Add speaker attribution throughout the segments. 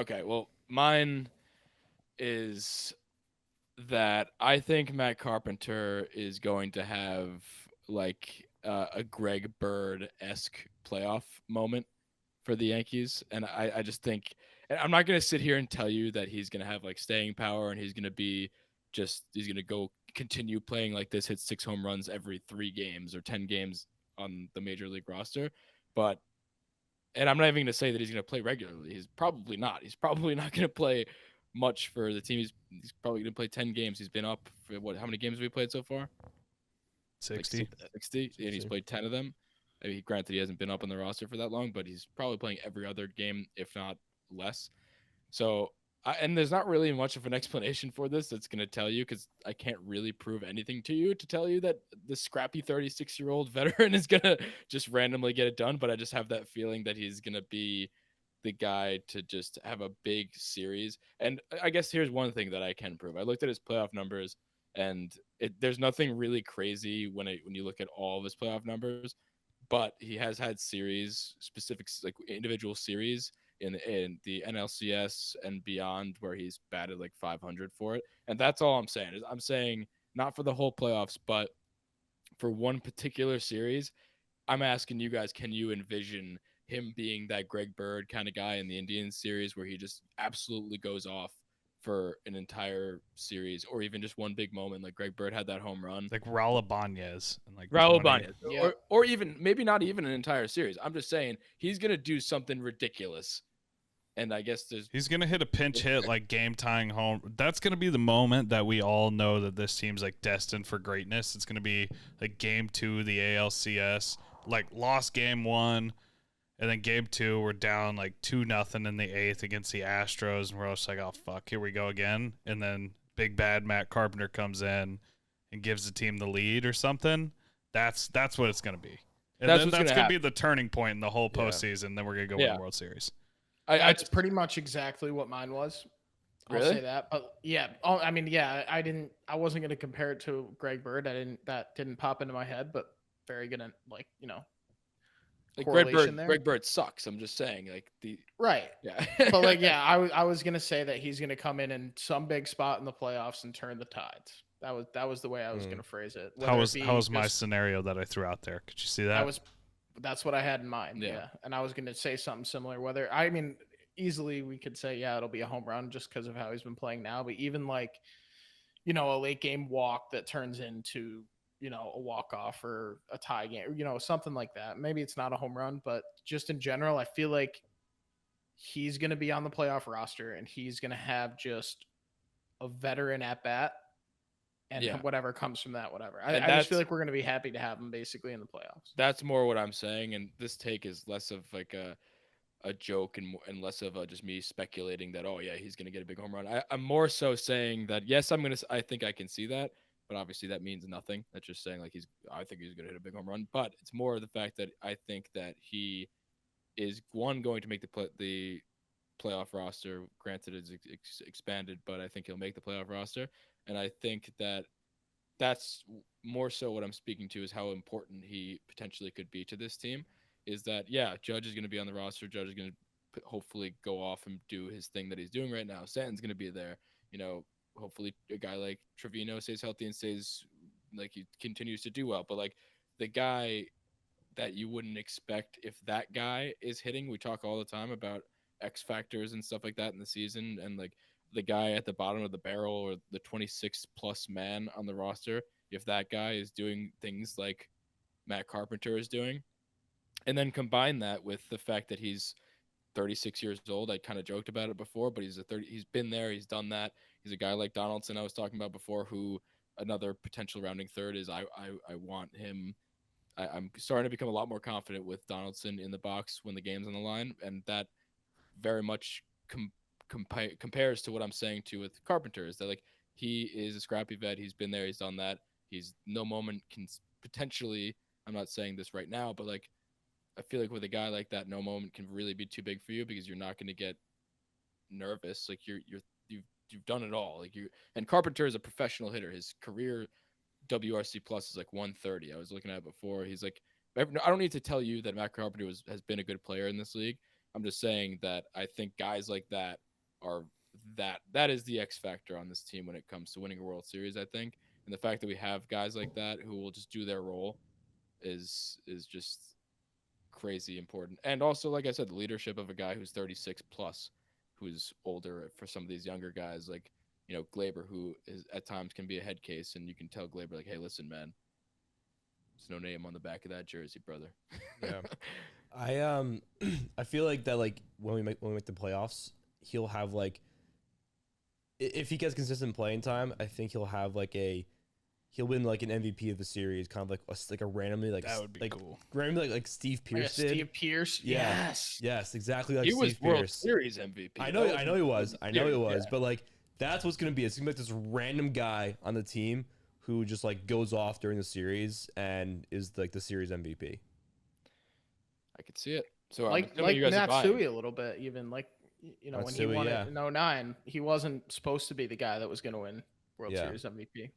Speaker 1: Okay, well, mine is that I think Matt Carpenter is going to have like a Greg Bird esque playoff moment for the Yankees, and I just think, and I'm not gonna sit here and tell you that he's gonna have like staying power and he's gonna be he's gonna go continue playing like this, hit 6 home runs every 3 games or 10 games on the major league roster, but and I'm not even going to say that he's going to play regularly. He's probably not. He's probably not going to play much for the team. He's probably going to play 10 games. He's been up for what? How many games have we played so far? Like
Speaker 2: 60.
Speaker 1: 60, and he's
Speaker 2: 60.
Speaker 1: played 10 of them. I mean, granted, he hasn't been up on the roster for that long, but he's probably playing every other game, if not less. So, and there's not really much of an explanation for this that's going to tell you because I can't really prove anything to you to tell you that the scrappy 36-year-old veteran is going to just randomly get it done. But I just have that feeling that he's going to be the guy to just have a big series. And I guess here's one thing that I can prove. I looked at his playoff numbers, and there's nothing really crazy when you look at all of his playoff numbers. But he has had series specifics, like individual series in the NLCS and beyond, where he's batted like 500 for it. And that's all I'm saying. Is I'm saying not for the whole playoffs, but for one particular series. I'm asking you guys, can you envision him being that Greg Bird kind of guy in the Indians series where he just absolutely goes off for an entire series, or even just one big moment like Greg Bird had that home run?
Speaker 2: Like Raul Ibanez and like
Speaker 1: Raul
Speaker 2: 20.
Speaker 1: Ibanez,
Speaker 3: Yeah.
Speaker 1: or even maybe not even an entire series. I'm just saying he's gonna do something ridiculous, and I guess there's
Speaker 2: He's going to hit a pinch hit like game tying home. That's going to be the moment that we all know that this team's like destined for greatness. It's going to be like game 2 of the ALCS, like lost game 1, and then game 2 we're down like 2-0 in the 8th against the Astros, and we're just like, oh fuck, here we go again. And then big bad Matt Carpenter comes in and gives the team the lead or something. That's what it's going to be. And
Speaker 1: that's
Speaker 2: then
Speaker 1: what's
Speaker 2: that's
Speaker 1: gonna
Speaker 2: going to be
Speaker 1: happen.
Speaker 2: the turning point in the whole
Speaker 1: Yeah.
Speaker 2: postseason. Then we're going to go win
Speaker 1: Yeah.
Speaker 2: the World Series.
Speaker 1: I
Speaker 3: That's pretty much exactly what mine was. I'll
Speaker 1: Really?
Speaker 3: say that. But yeah, I mean, yeah, I wasn't going to compare it to Greg Bird. That didn't pop into my head, but very good at, like,
Speaker 1: like
Speaker 3: correlation there.
Speaker 1: Greg Bird sucks. I'm just saying, like the
Speaker 3: Right.
Speaker 1: yeah.
Speaker 3: But like, yeah, I was going to say that he's going to come in some big spot in the playoffs and turn the tides. That was the way I was going to phrase it.
Speaker 2: How
Speaker 3: Whether
Speaker 2: was
Speaker 3: it be
Speaker 2: how was my
Speaker 3: just-
Speaker 2: scenario that I threw out there? Could you see that?
Speaker 3: that's what I had in mind.
Speaker 1: Yeah.
Speaker 3: Yeah. And I was going to say something similar. Whether, I mean, easily we could say, yeah, it'll be a home run just because of how he's been playing now. But even like, a late game walk that turns into, a walk off or a tie game, something like that. Maybe it's not a home run, but just in general, I feel like he's going to be on the playoff roster and he's going to have just a veteran at bat. And
Speaker 1: Yeah.
Speaker 3: whatever comes from that, whatever.
Speaker 1: And
Speaker 3: I just feel like we're going to be happy to have him basically in the playoffs.
Speaker 1: That's more what I'm saying, and this take is less of like a joke and less of just me speculating that, oh yeah, he's gonna get a big home run. I'm more so saying that yes, I think I can see that, but obviously that means nothing. That's just saying like I think he's gonna hit a big home run, but it's more the fact that I think that he is going to make the playoff roster. Granted, it's expanded, but I think he'll make the playoff roster, and I think that that's more so what I'm speaking to is how important he potentially could be to this team. Is that yeah, Judge is going to be on the roster. Judge is going to hopefully go off and do his thing that he's doing right now. Stanton's going to be there. Hopefully a guy like Trevino stays healthy and stays like he continues to do well. But like the guy that you wouldn't expect if that guy is hitting, we talk all the time about X factors and stuff like that in the season, and like the guy at the bottom of the barrel or the 26 plus man on the roster, if that guy is doing things like Matt Carpenter is doing, and then combine that with the fact that he's 36 years old. I kind of joked about it before, but he's been there, he's done that. He's a guy like Donaldson I was talking about before, who another potential rounding third is I want him. I'm starting to become a lot more confident with Donaldson in the box when the game's on the line, and that very much compares to what I'm saying to with Carpenter, is that like he is a scrappy vet. He's been there. He's done that. He's no moment can potentially. I'm not saying this right now, but like I feel like with a guy like that, no moment can really be too big for you because you're not going to get nervous. Like you've done it all. Like you and Carpenter is a professional hitter. His career WRC plus is like 130. I was looking at it before. He's like I don't need to tell you that Matt Carpenter has been a good player in this league. I'm just saying that I think guys like that are that is the X factor on this team when it comes to winning a World Series, I think. And the fact that we have guys like that who will just do their role is just crazy important. And also, like I said, the leadership of a guy who's 36 plus, who's older for some of these younger guys, like Glaber, who is at times can be a head case, and you can tell Glaber like, hey, listen, man, there's no name on the back of that jersey, brother.
Speaker 4: Yeah. I feel like that, like when we make the playoffs, he'll have like, if he gets consistent playing time, I think he'll have like he'll win like an MVP of the series, kind of like a randomly like
Speaker 2: That would be
Speaker 4: like
Speaker 2: cool.
Speaker 4: randomly like Steve Pierce did.
Speaker 3: Steve Pierce.
Speaker 4: Yeah.
Speaker 3: Yes.
Speaker 4: Yes, exactly like
Speaker 1: He
Speaker 4: Steve
Speaker 1: was World
Speaker 4: Pierce.
Speaker 1: Series MVP.
Speaker 4: I know he was.
Speaker 1: Yeah.
Speaker 4: But like that's what's gonna be. It's gonna be like this random guy on the team who just like goes off during the series and is like the series MVP.
Speaker 1: I could see it. So
Speaker 3: Like
Speaker 1: you guys are buying.
Speaker 3: Matsui a little bit, even like when he
Speaker 4: Matsui,
Speaker 3: won
Speaker 4: yeah.
Speaker 3: it in 09, he wasn't supposed to be the guy that was going to win World
Speaker 4: Yeah.
Speaker 3: Series MVP.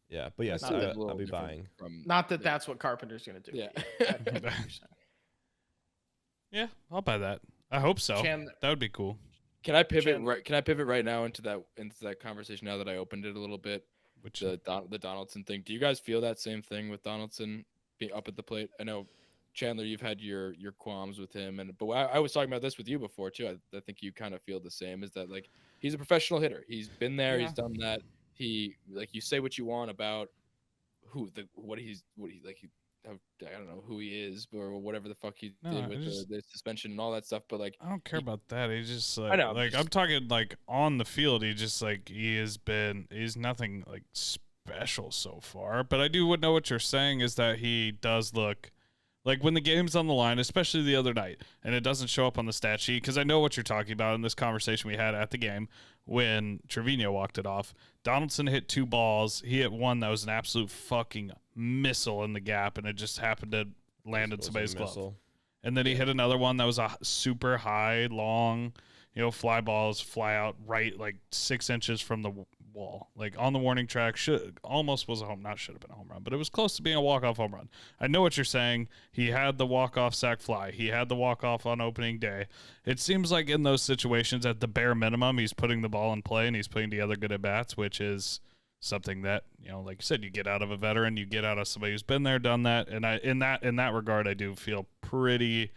Speaker 4: Yeah, but yes,
Speaker 1: Not a
Speaker 4: I'll
Speaker 1: little
Speaker 4: be
Speaker 1: different
Speaker 4: buying.
Speaker 1: from
Speaker 3: Not that that's what Carpenter's going to do.
Speaker 1: Yeah.
Speaker 3: I get what you're saying.
Speaker 2: Yeah, I'll buy that. I hope so.
Speaker 3: Chandler-
Speaker 2: That would be cool.
Speaker 1: Can I pivot
Speaker 3: Chandler-
Speaker 1: right? Can I pivot right now into that conversation now that I opened it a little bit?
Speaker 2: Which
Speaker 1: The Donaldson thing. Do you guys feel that same thing with Donaldson being up at the plate? I know, Chandler, you've had your qualms with him, but I was talking about this with you before too. I think you kind of feel the same. Is that like he's a professional hitter? He's been there.
Speaker 2: Yeah.
Speaker 1: He's done that. He like you say what you want about what he I don't know who he is or whatever the fuck he
Speaker 2: No,
Speaker 1: did
Speaker 2: I
Speaker 1: with
Speaker 2: just-
Speaker 1: the suspension and all that stuff. But like
Speaker 2: I don't care about that. He's just like,
Speaker 1: I know,
Speaker 2: like
Speaker 1: just-
Speaker 2: I'm talking like on the field. He just like he's nothing like special so far. But I do know what you're saying is that he does look like when the game's on the line, especially the other night, and it doesn't show up on the stat sheet because I know what you're talking about in this conversation we had at the game when Trevino walked it off. Donaldson hit 2 balls. He hit one that was an absolute fucking missile in the gap, and it just happened to land in somebody's glove. And then he hit another one that was a super high, long, fly balls fly out right like 6 inches from the wall, like on the warning track. Almost was a home, not should have been a home run, but it was close to being a walk-off home run. I know what you're saying. He had the walk-off sac fly. He had the walk-off on opening day. It seems like in those situations, at the bare minimum, he's putting the ball in play and he's putting together good at-bats, which is something that, like you said, you get out of a veteran, you get out of somebody who's been there, done that. And in that regard, I do feel pretty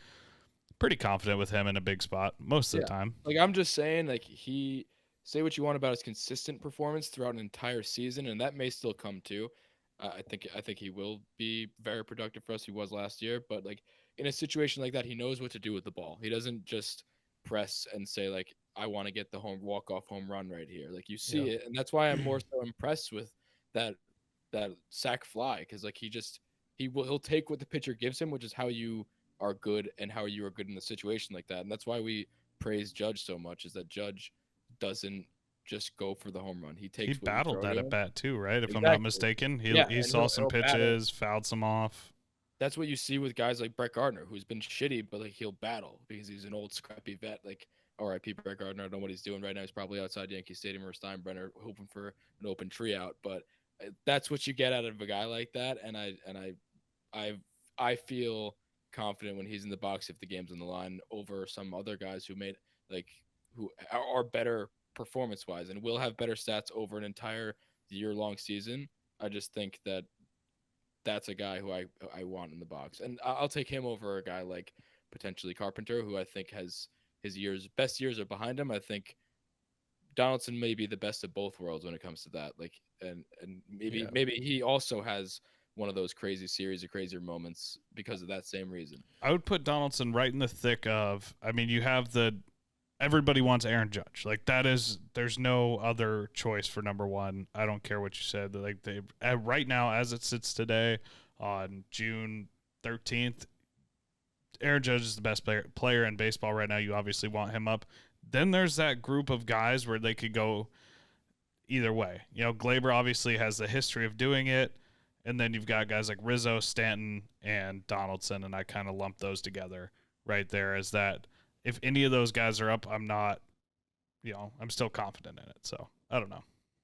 Speaker 2: confident with him in a big spot most of the time.
Speaker 1: Like I'm just saying, like say what you want about his consistent performance throughout an entire season, and that may still come too. I think he will be very productive for us. He was last year, but like in a situation like that, he knows what to do with the ball. He doesn't just press and say like, I want to get the walk-off home run right here. Like you see it, and that's why I'm more so impressed with that sac fly, because like he'll take what the pitcher gives him, which is how you are good and how you are good in a situation like that. And that's why we praise Judge so much, is that Judge doesn't just go for the home run. He takes.
Speaker 2: He battled that at bat too, right? If I'm
Speaker 1: Exactly.
Speaker 2: not mistaken, he
Speaker 1: and
Speaker 2: saw some
Speaker 1: he'll battle.
Speaker 2: pitches, fouled some off.
Speaker 1: That's what you see with guys like Brett Gardner, who's been shitty, but like he'll battle because he's an old scrappy vet. Like R.I.P. Brett Gardner. I don't know what he's doing right now. He's probably outside Yankee Stadium or Steinbrenner, hoping for an open tree out. But that's what you get out of a guy like that. And I feel confident when he's in the box if the game's on the line over some other guys who are better performance wise and will have better stats over an entire year-long season. I just think that that's a guy who I want in the box, and I'll take him over a guy like potentially Carpenter, who I think has his best years are behind him. I think Donaldson may be the best of both worlds when it comes to that. Like, and maybe he also has one of those crazy series of crazier moments because of that same reason.
Speaker 2: I would put Donaldson right in the thick of. I mean, you have everybody wants Aaron Judge. Like there's no other choice for number one. I don't care what you said. Like right now, as it sits today on June 13th, Aaron Judge is the best player in baseball right now. You obviously want him up. Then there's that group of guys where they could go either way. Glaber obviously has the history of doing it. And then you've got guys like Rizzo, Stanton, and Donaldson, and I kind of lump those together right there as that. If any of those guys are up, I'm not, I'm still confident in it. So I don't know.